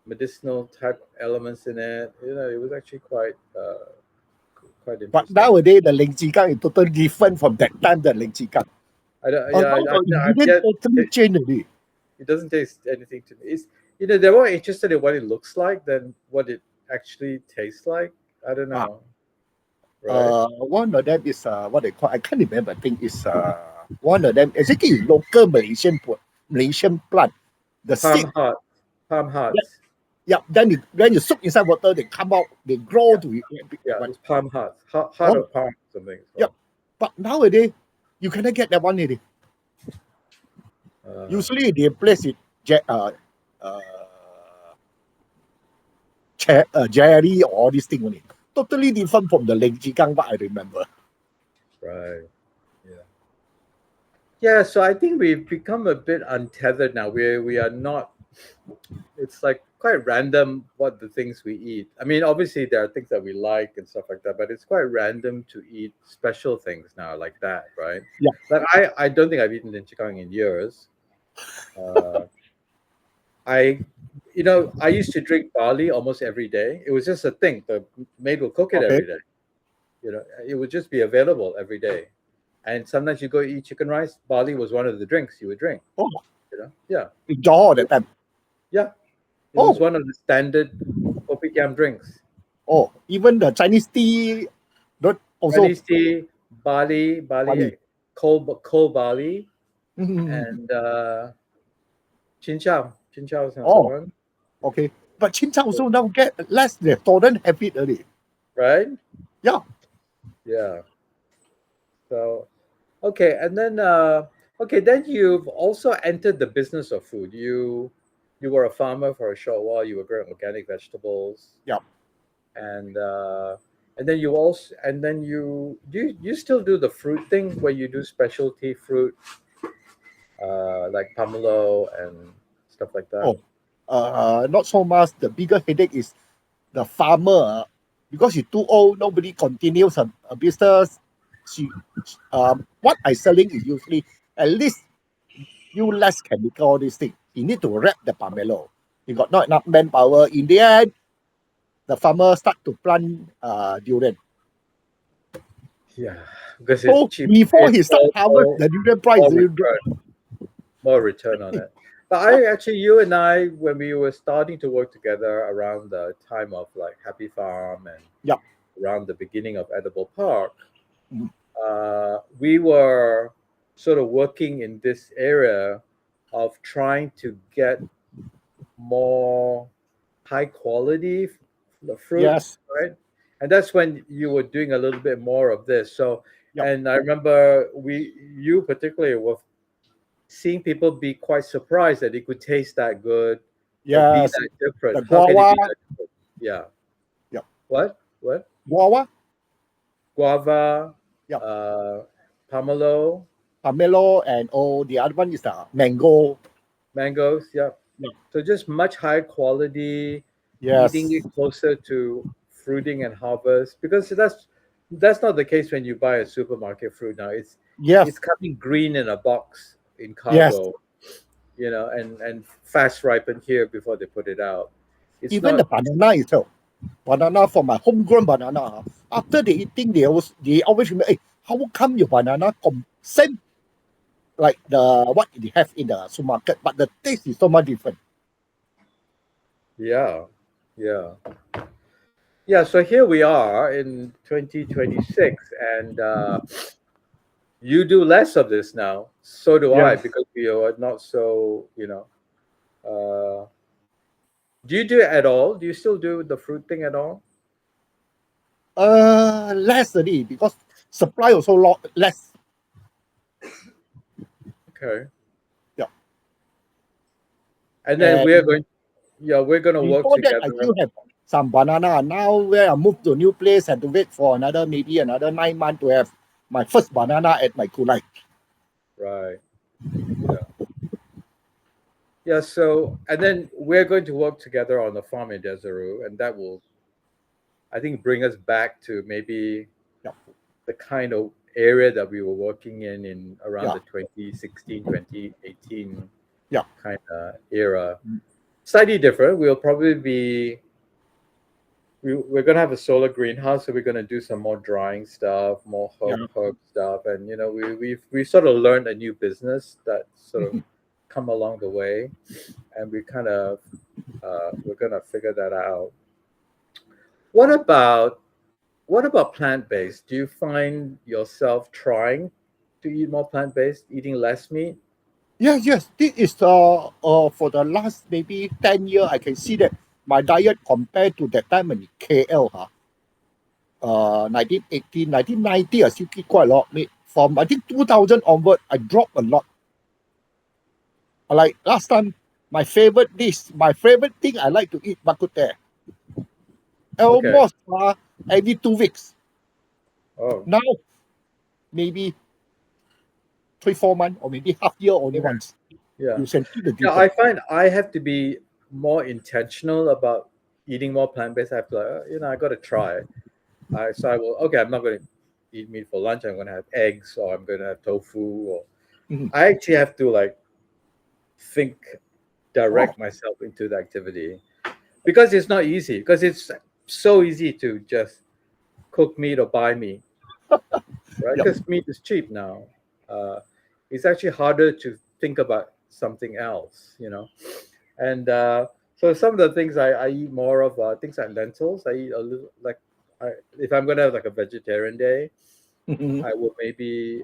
medicinal type elements in it. It was actually quite But interesting. nowadays the Ling Chi Kang is totally different from that time the Ling Chi Kang. I don't, yeah, Now the I've ingredient yet. totally changed already. It doesn't taste anything to me. It's they're more interested in what it looks like than what it actually tastes like. I don't Ah, know, right? one of them is what they call. I can't remember. I think is one of them. Exactly is local Malaysian plant. The seed. Palm heart, palm Yeah, hearts. yeah. Then you soak inside water. They come out. They grow Yeah, to yeah. that one. It's palm hearts, heart Oh, of palm, something. yeah. So But nowadays you cannot get that one already. Uh, Usually they place it uh, Jerry or all this thing only. Totally different from the Ling Gang, what I remember. right. Yeah. Yeah. So I think we've become a bit untethered now. We are not. It's like quite random what the things we eat. I mean, obviously there are things that we like and stuff like that, but it's quite random to eat special things now like that, right? Yeah. Like I don't think I've eaten chicken in years. Uh, I, I used to drink barley almost every day. It was just a thing. The maid will cook it Okay. every day. It would just be available every day. And sometimes you go eat chicken rice. Barley was one of the drinks you would drink. Oh, Yeah, in Johor that time. yeah. It was Oh, one of the standard kopitiam drinks. oh, even the Chinese tea, not also Chinese tea, barley, Bali. cold barley, Mhm. and chin chow. Chin chow is another Oh, one, okay. But Chincha also now get less restaurant have it already. right? Yeah. Yeah. So okay, and then then you've also entered the business of food. You were a farmer for a short while. You were growing organic vegetables, Yeah. and then you also and then you still do the fruit thing where you do specialty fruit like pomelo and stuff like that. Oh, not so much. The bigger headache is the farmer because he's too old. Nobody continues a business. She, what I selling is usually at least you less chemical. All these things. You need to wrap the pomelo. You got not enough manpower. In the end, the farmer start to plant durian. Yeah, because it's So cheap. before It's he start harvest, the durian price more will drop. return, more return on it. But I actually, you and I, when we were starting to work together around the time of like Happy Farm and Yeah. around the beginning of Edible Park, Mm. we were sort of working in this area of trying to get more high quality fruits, Yes. right? And that's when you were doing a little bit more of this. So, Yeah. and I remember you particularly were seeing people be quite surprised that it could taste that good or be Yes. that different. The How can it guava. be that different? Yeah. Yeah. What? What? Guava. Guava, Yeah. uh, pomelo, Pomelo and the other one is the mango. mangoes. Yeah. Yeah. So just much higher quality, eating Yes. it closer to fruiting and harvest because that's not the case when you buy a supermarket fruit now. It's Yes. coming green in a box in Yes. cargo, and fast ripened here before they put it out. It's Even the not. banana itself. Banana from my homegrown banana. After they eating, they always remember, hey, how come your banana same like the what they have in the supermarket, but the taste is so much different. Yeah, yeah, yeah. So here we are in 2026, and you do less of this now. So do I Yes. because we are not so. Uh, do you do it at all? Do you still do the fruit thing at all? Less already because supply also less. Okay. Yeah. And then we're And going, yeah, we're going to work before that, I together. still have some banana. Now, where I moved to a new place, had to wait for maybe another 9 months to have my first banana at my kulai. Right. Yeah. Yeah. So, and then we're going to work together on the farm in Desiree, and that will, I think, bring us back to maybe Yeah, the kind of area that we were working in around yeah, the 2016, 2018 yeah, kind of era. Slightly different. We're going to have a solar greenhouse, so we're going to do some more drying stuff, more yeah. herb stuff, and we've sort of learned a new business that sort of come along the way, and we're going to figure that out. What about what about plant based? Do you find yourself trying to eat more plant based, eating less meat? Yes, yes. This is for the last maybe 10 years. I can see that my diet compared to that time in KL, 1980, 1990, I still eat quite a lot of meat. From I think 2000 onward, I dropped a lot. Like last time, my favorite thing I like to eat bak kut teh. Okay. Almost every 2 weeks. Oh, Now maybe 3 4 months or maybe half year only okay. once. Yeah. You can see the Yeah, difference. I find I have to be more intentional about eating more plant-based. I have to, like, I got to try. So I will. Okay, I'm not going to eat meat for lunch. I'm going to have eggs, or I'm going to have tofu. Or Mhm. I actually have to like think, Oh, direct myself into the activity because it's not easy. Because it's so easy to just cook meat or buy meat, right? yep. Because meat is cheap now. Uh, it's actually harder to think about something else. And so some of the things I eat more of things like lentils. I eat a little like if I'm gonna have like a vegetarian day, Mhm. I will maybe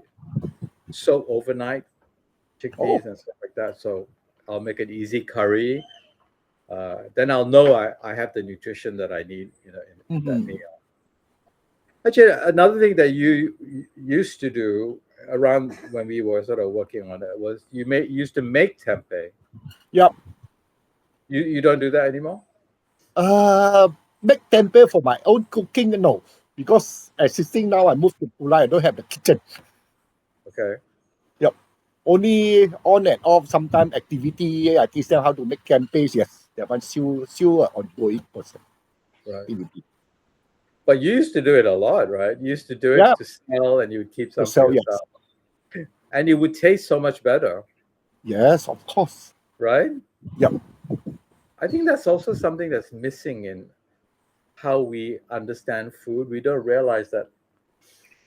soak overnight Oh, chickpeas and stuff like that. So I'll make an easy curry. Then I'll know I have the nutrition that I need, in that meal. mhm. Actually, another thing that you used to do around when we were sort of working on it was used to make tempeh. Yep. You don't do that anymore? Uh, make tempeh for my own cooking, no. Because existing now, I moved to Pulai, I don't have the kitchen. Okay, Yep. Only on and off, sometime activity, I teach them how to make tempeh, yes. That one still ongoing person right. activity. But you used to do it a lot, right? You used to do Yeah, it to sell, and you would keep to some for sell, yes. yourself, and it would taste so much better, Yes, of course. right? Yep. I think that's also something that's missing in how we understand food. We don't realize that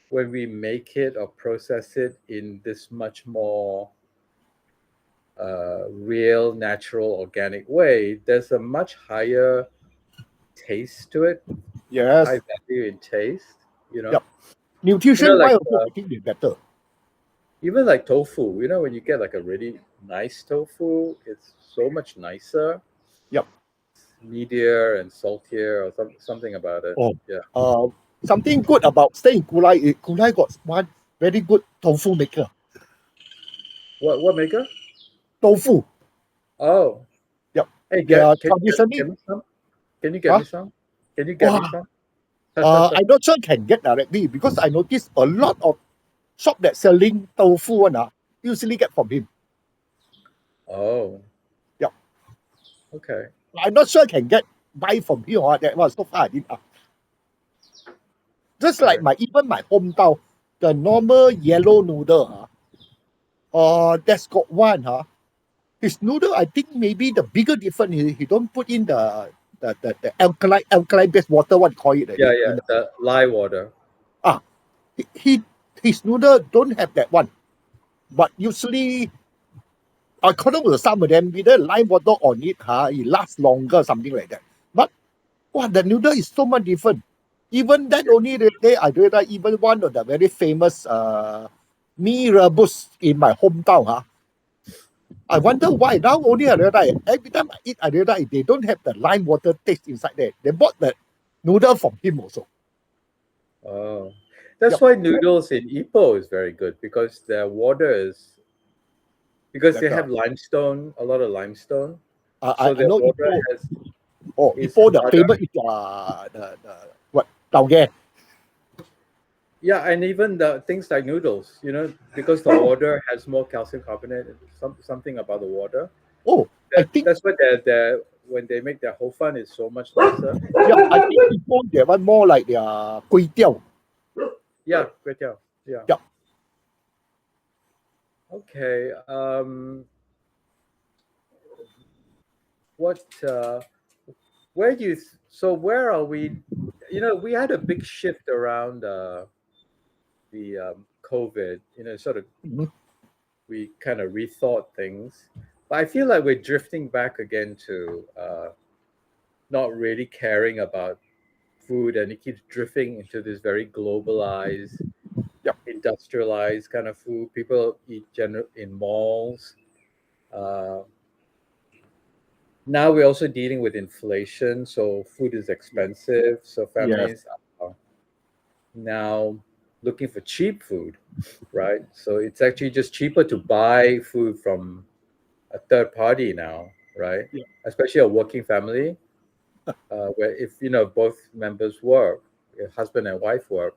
when we make it or process it in this much more real, natural, organic way, there's a much higher taste to it, high Yes. value in taste. You know, Yep. Nutrition like wise also I think they better. even like tofu. When you get like a really nice tofu, it's so much nicer, Yep. meatier and saltier, or something about it. Oh. Yeah. Uh, something good about staying in Kulai, Kulai got one very good tofu maker. What maker? Tofu. Oh, Yep. hey, They are can you get traditionally, me some? Can you get huh? me some? Can you get me Wow. some? I'm not sure can get directly because I noticed a lot of shop that selling tofu one usually get from him. Oh, Yep. okay. I'm not sure can get buy from him or that one so far I didn't just like Okay. my hometown, the normal yellow noodle, that's got one, his noodle, I think maybe the bigger difference is he don't put in the alkaline based water, what you call it Yeah, already. yeah. The lye water. Ah he his noodle don't have that one. But usually according to some of them, with the lime water on it, it lasts longer, something like that. But wow, the noodle is so much different. Even that only the day I realized even one of the very famous mee rebus in my hometown. I wonder why. Now only I realize every time I eat, I realize they don't have the lime water taste inside there. They bought the noodle from him also. Oh, that's Yep. why noodles in Ipoh is very good because their water is because they Better. have limestone, a lot of limestone, so I their know water Ipoh. has Oh, is Ipoh, the harder. famous is the what? Tau Ge. Yeah, and even the things like noodles, because the Oh, water has more calcium carbonate, something about the water. oh, I think, That's why their when they make their whole fun is so much nicer. yeah, I think Ipoh, they want more like their kway teow. Yeah, great job. Yeah. Yeah. Okay. What? Where do you? So where are we? We had a big shift around the COVID. Sort of Mhm. we kind of rethought things, but I feel like we're drifting back again to not really caring about food, and it keeps drifting into this very globalized, Yeah. industrialized kind of food. People eat in malls. Uh, Now we're also dealing with inflation, so food is expensive. So Yes. families are now looking for cheap food, right? So it's actually just cheaper to buy food from a third party now, right? Yeah. Especially a working family, where if both members work, if husband and wife work,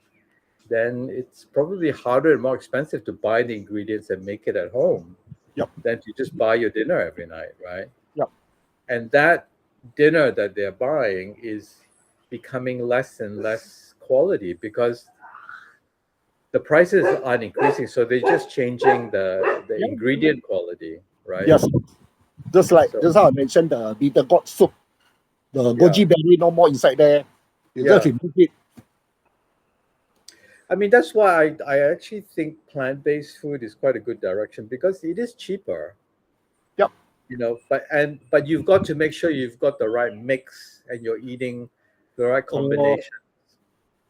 then it's probably harder and more expensive to buy the ingredients and make it at home Yep. than to just buy your dinner every night, right? Yep. And that dinner that they're buying is becoming less and less quality because the prices aren't increasing, so they're just changing the Yeah. ingredient quality, right? Yes. So Just how I mentioned the bitter gourd soup, the yeah, goji berry no more inside there. You just yeah. remove it. I mean, that's why I actually think plant-based food is quite a good direction because it is cheaper, Yep. but you've got to make sure you've got the right mix and you're eating the right Uh, combination.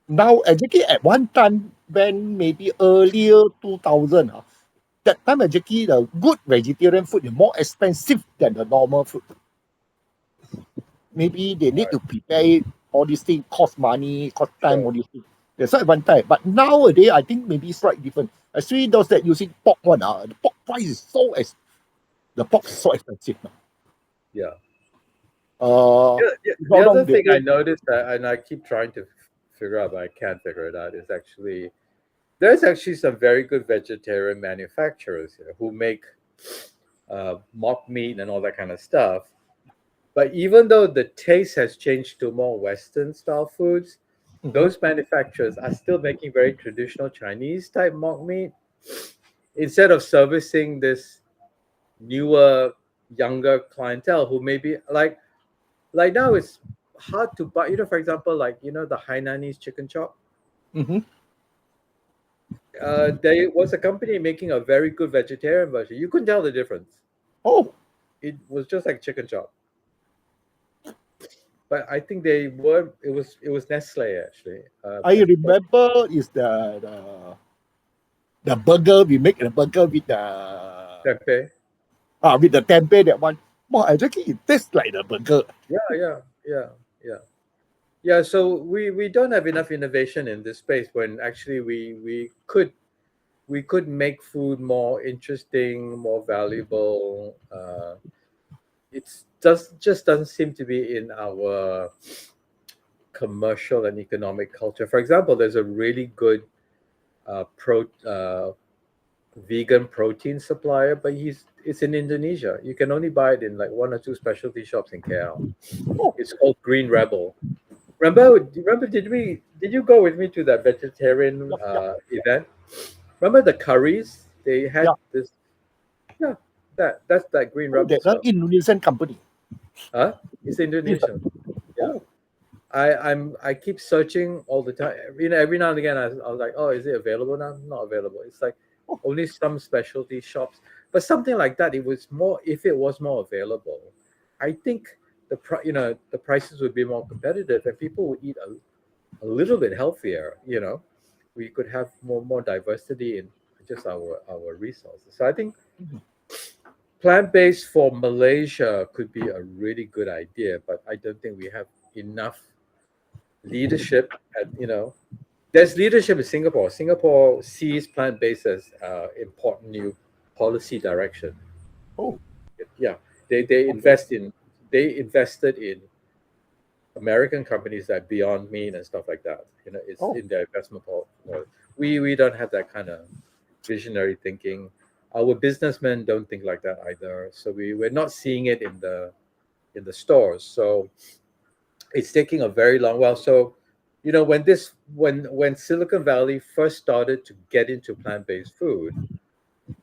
Now, exactly at one time, when maybe earlier 2000, that time exactly the good vegetarian food is more expensive than the normal food. Maybe they need to prepare it, all these things cost money, cost time, Sure. all these things. That's why one time. But nowadays, I think maybe slightly different. Especially those that using pork one, the pork price is the pork is so expensive now. Yeah. Uh, Yeah, yeah. if The not other wrong, they thing I say, noticed and I keep trying to figure out, but I can't figure it out, is actually there's actually some very good vegetarian manufacturers here who make mock meat and all that kind of stuff. But even though the taste has changed to more Western style foods, mhm, those manufacturers are still making very traditional Chinese type mock meat instead of servicing this newer, younger clientele who maybe like now it's hard to buy. For example, like the Hainanese chicken chop. mhm. There was a company making a very good vegetarian version. You couldn't tell the difference. Oh, It was just like chicken chop. But I think they were. It was Nestle actually. I I forgot remember is the burger we make the burger tempeh. with the tempeh that one. Well, exactly it tastes like the burger. Yeah, yeah, yeah, yeah, yeah. So we don't have enough innovation in this space when actually we could make food more interesting, more valuable. It's just doesn't seem to be in our commercial and economic culture. For example, there's a really good vegan protein supplier, but it's in Indonesia. You can only buy it in like one or two specialty shops in KL. Oh, It's called Green Rebel. Remember? Did you go with me to that vegetarian yeah, yeah, event? Remember the curries? They had yeah. this. Yeah, that's that Green Oh, Rebel that's an stuff. Indonesian company. Huh? It's It's Indonesian. Yeah. oh, I keep searching all the time. Every now and again I was like, oh, is it available now? Not available. It's like oh, only some specialty shops. But something like that, it was more if it was more available, I think the prices would be more competitive and people would eat a little bit healthier. We could have more diversity in just our resources. So I think mhm, plant-based for Malaysia could be a really good idea, but I don't think we have enough leadership there's leadership in Singapore. Singapore sees plant-based as important new policy direction. oh, Yeah, they okay. invested in American companies like Beyond Meat and stuff like that. It's Oh, in their investment portfolio. We don't have that kind of visionary thinking. Our businessmen don't think like that either. So we're not seeing it in the stores. So it's taking a very long while. So, when Silicon Valley first started to get into plant-based food,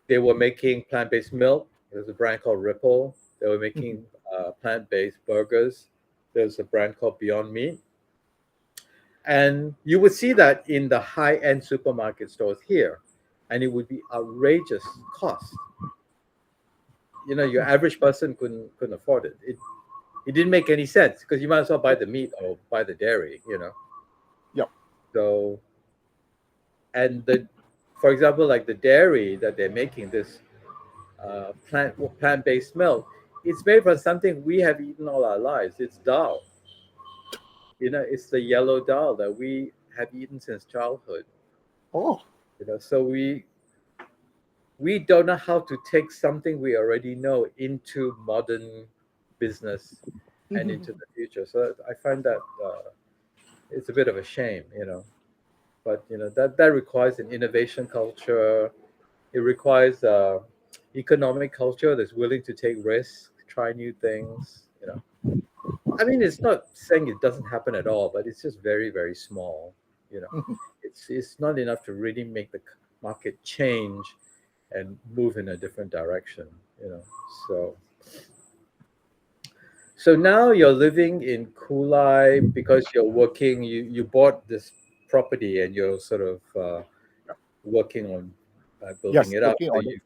they were making plant-based milk. There's a brand called Ripple. They were mhm, making plant-based burgers. There's a brand called Beyond Meat, and you would see that in the high-end supermarket stores here, and it would be outrageous cost. Your average person couldn't afford it. It didn't make any sense because you might as well buy yep, the meat or buy the dairy. yep. So and for example, like the dairy that they're making this plant-based milk, it's made from something we have eaten all our lives. It's dal. It's the yellow dal that we have eaten since childhood. Oh, So we we don't know how to take something we already know into modern business and into Mhm. the future. So I find that it's a bit of a shame, But that requires an innovation culture. It requires economic culture that's willing to take risks, try new things. I mean, it's not saying it doesn't happen at all, but it's just very, very small. You know, it's not enough to really make the market change and move in a different direction. You know, so so now you're living in Kulai because you're working. You bought this property and you're sort of working on building Yes, it up. working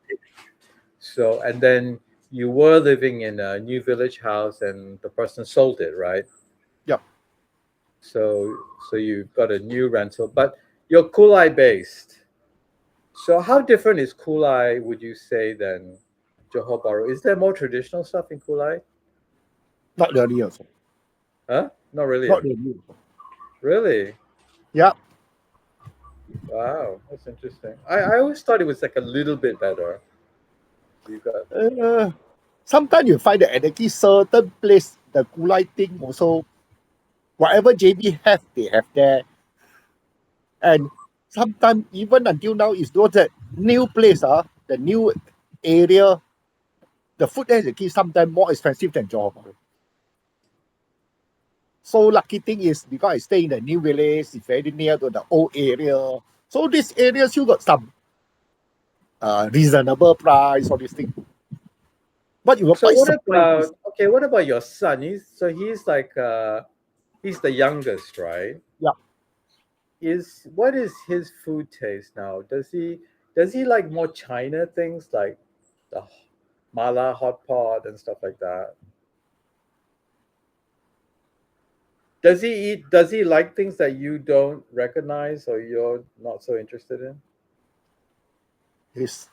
So on it. and then you were living in a new village house, and the person sold it, right? Yep. So you've got a new rental, but you're Kulai based. So how different is Kulai, would you say, than Johor Bahru? Is there more traditional stuff in Kulai? Not really also. Huh? Not really. Not really also. Really? Yeah. Wow, that's interesting. I always thought it was like a little bit better. You got Uh, Sometimes you find that at a certain place, the Kulai thing also, whatever JB have, they have there. And sometimes, even until now, is those that new place, the new area, the food there is actually sometimes more expensive than Johor Bahru. So lucky thing is because I stay in the new village, it's very near to the old area. So this area still got some reasonable price, all these things. But you were So quite what surprised. about okay, what about your son? He's like he's the youngest, right? Yeah, Is what is his food taste now? Does he like more China things like the mala hot pot and stuff like that? Does he like things that you don't recognize or you're not so interested in? it's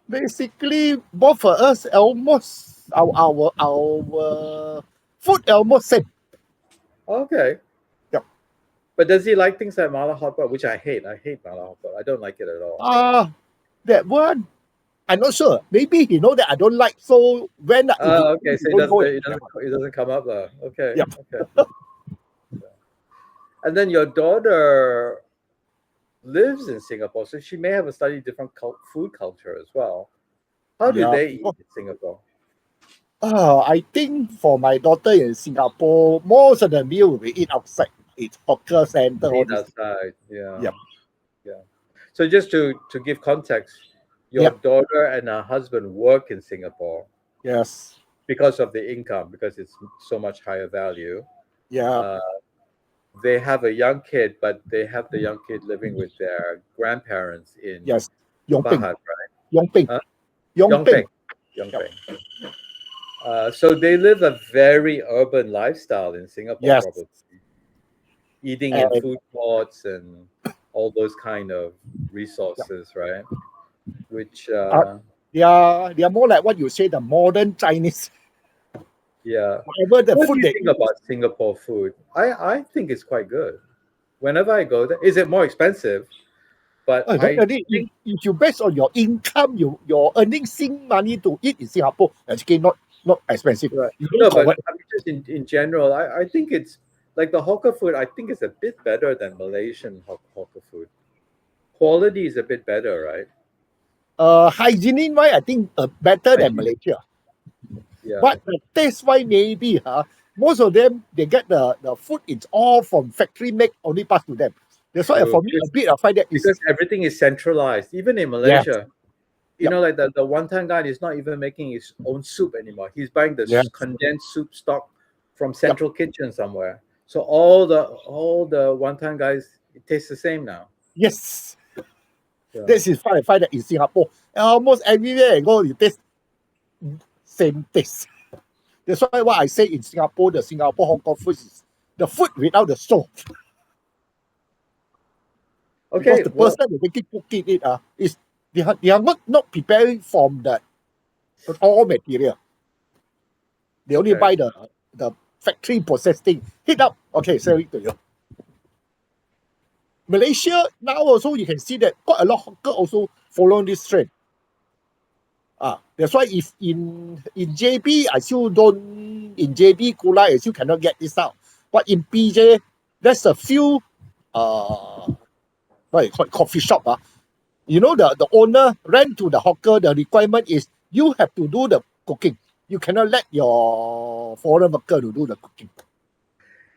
basically both for us almost our food almost same. Okay. Yeah. But does he like things like mala hot pot, which I hate? I hate mala hot pot. I don't like it at all. That one I'm not sure. Maybe he know that I don't like. So when if he, Okay, he so don't go and eat that one. it doesn't come up there. Okay, Yeah. okay. And then your daughter lives in Singapore, so she may have a slightly different food culture as well. How do Yeah. they eat Because, in Singapore? I think for my daughter in Singapore, most of the meal we eat outside. It's hawker center, They all eat this. outside. Yeah, Yep. yeah. So just to give context, your Yep. daughter and her husband work in Singapore Yes. because of the income, because it's so much higher value. Yeah. Uh, they have a young kid, but they have the young kid living with their grandparents in Yes. Yongping. Pahang, right? Yongping. Huh? Yongping. Yongpeng. Yep. Yongpeng. So they live a very urban lifestyle in Singapore, Yes. probably eating in And food courts and all those kind of yep. resources, right? Which, Uh, they are more like what you say, the modern Chinese. yeah. Whatever the What do food you they think eat. about Singapore food? I think it's quite good. Whenever I go there, is it more expensive? But Not I really. think If you based on your income, you're earning Sing money to eat in Singapore, actually not expensive. right. You don't No, but convert. I mean, just in general, I think it's like the hawker food. I think it's a bit better than Malaysian hawker food. Quality is a bit better, right? Hygiene wise, I think better than Hygiene, Malaysia. yeah, But the taste wise, maybe most of them they get the food. It's all from factory make, only pass to them. That's why true. for me a bit I find that is Because everything is centralized. Even in yes, Malaysia, yep, like the one time guy is not even making his own soup anymore. He's buying the yes, condensed soup stock from yep, Central Kitchen somewhere. So all the one time guys, it tastes the same now. yes. Yeah. This is why I find that in Singapore, almost everywhere I go, you taste same taste. That's why what I say in Singapore, the Singapore Hong Kong food is the food without the soul. Because Okay. the Well. person they keep cooking it is they are not preparing from the raw material. They only Okay. buy the factory processed thing. Heat up, okay, sell it to you. Malaysia now also you can see that quite a lot of hawker also follow this trend. That's why if in JB, I still don't in JB Kulai, I still cannot get this out. But in PJ, there's a few what you call it, coffee shop. You know the owner rent to the hawker, the requirement is you have to do the cooking. You cannot let your foreign worker to do the cooking.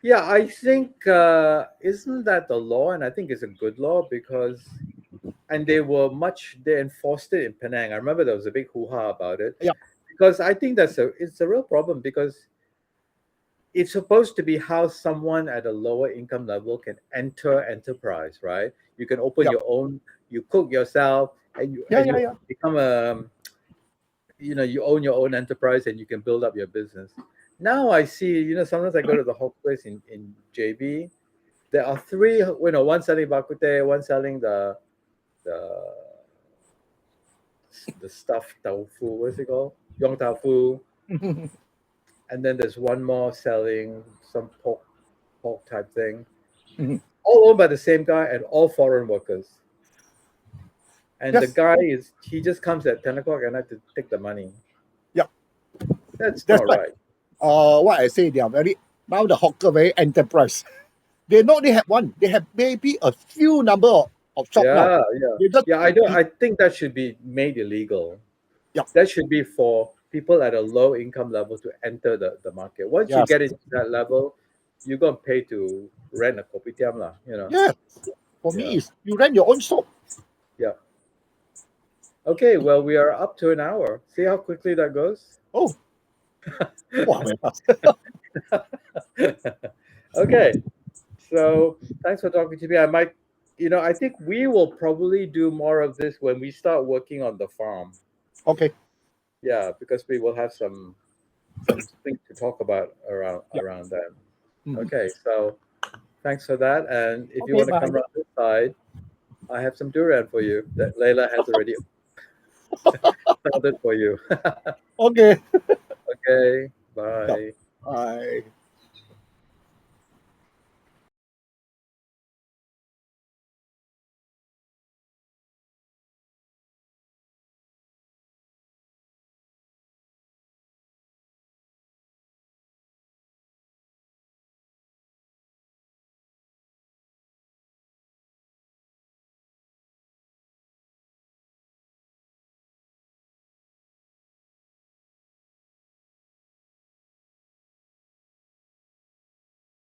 Yeah, I think isn't that the law? And I think it's a good law because, and they enforced it in Penang. I remember there was a big hoo-ha about it Yeah, because I think it's a real problem because it's supposed to be how someone at a lower income level can enter enterprise, right? You can open yeah, your own, you cook yourself, yeah, and yeah, you yeah. become a, you own your own enterprise and you can build up your business. Now I see, sometimes I go to the whole place in JB. There are three, one selling bakute, one selling the the stuffed tofu. What's it called? Yong tofu. And then there's one more selling some pork type thing. All owned by the same guy and all foreign workers. And the Yes, guy he just comes at 10 o'clock at night to take the money. yeah. That's That's not why. right. What I say, they are very now the hawker very enterprise. They not only have one, they have maybe a few number of shop now. Yeah, yeah. They just Yeah, I don't I think that should be made illegal. yeah, That should be for people at a low income level to enter the market. Once you yes, get into that level, you're gonna pay to rent a kopitiam lah. yes. For me, Yeah. is you rent your own shop. Yeah. Okay, well we are up to an hour. See how quickly that goes? Oh, wow, very fast. Okay. So thanks for talking to me. I think we will probably do more of this when we start working on the farm. Okay, Yeah, because we will have some things to talk about around yeah. that. Mhm. Okay, so thanks for that. And if you Okay, want to bye. come around this side, I have some durian for you that Layla has already started for you. Okay, Okay, yeah. bye. Bye.